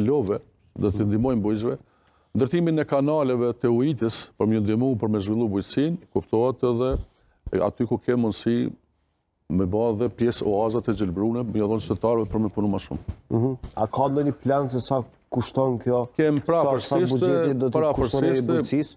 LOV-e, do të ndihmojmë bujqësve. Ndërtimin e kanaleve të ujitës, për më ndihmu për me zhvillu bujqësinë, kuptohet edhe aty ku ke mundësi me bë dhe pjesë oazat e gjelbrune, më jodhon qytetarëve për me punu më shumë. A ka ndonjë plan se sa kushton kjo? Kem buxheti do të kushtojë bujqësisë?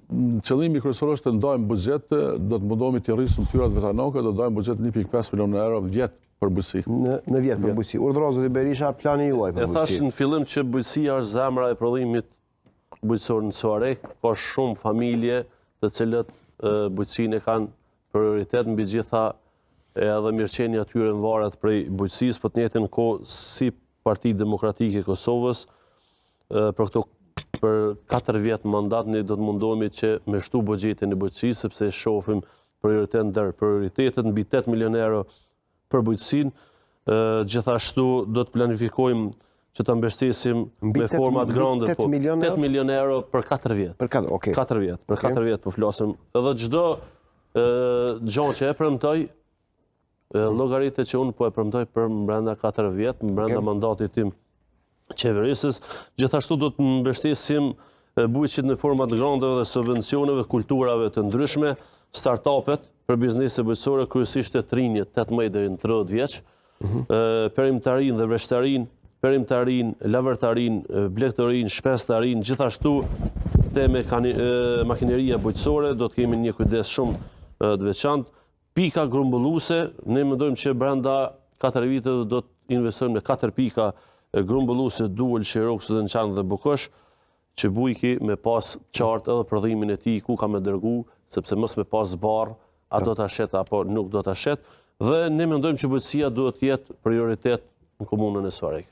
Qëllimi kryesor është të ndajmë buxhet, do të mundohemi të rrisim tyrat vetanake, do të ndajmë buxhet 1.5 milionë euro vjet për bujqësi. Në vjet për bujqësi. Urdhëron zoti Berisha plani juaj për bujqësi. E thash në fillim që bujqësia është zemra e prodhimit bujqësor në Suarek, ka shumë familje të cilët bujqësinë e kanë prioritet mbi gjitha edhe mirëqenia tyre në varet prej bujqësisë, për të njëjtën kohë si Parti Demokratike e Kosovës, për 4 vjet mandat ne do të mundohemi që me shtu buxhetin e bujqësisë, sepse shohim prioritet ndër prioritetet mbi 8 milionë euro për bujqësinë. Gjithashtu do të planifikojmë që të mbështesim me format grande, 8 milionë euro për 4 vjet. Për 4 vjet, për 4 vjet po flasim. Edhe çdo gjë që e premtoj, llogaritë që unë po e premtoj për brenda 4 vjet, brenda mandatit tim qeverisës. Gjithashtu do të mbështesim bujqit në format grandeve dhe subvencioneve, kulturave të ndryshme, startupet për biznese bujqësore, kryesisht të rinjët 18 deri në 30 vjeç, perimtarin dhe vreshtarin, perimtarin, lavërtarin, blegtorin, shpenstarin, gjithashtu te makineria bujqësore, do të kemi një kujdes shumë të veçantë. Pika grumbulluese, ne mendojmë që brenda 4 viteve do të investojmë në 4 pika grumbulluese, Duel, Shiroks, Dençan dhe Bukosh, që bujki me pas qartë edhe prodhimin e tij ku ka me dërgu, sepse mos me pas barr, a do ta shet apo nuk do ta shet, dhe ne mendojmë që bujqësia duhet të jetë prioritet në komunën e Suarek.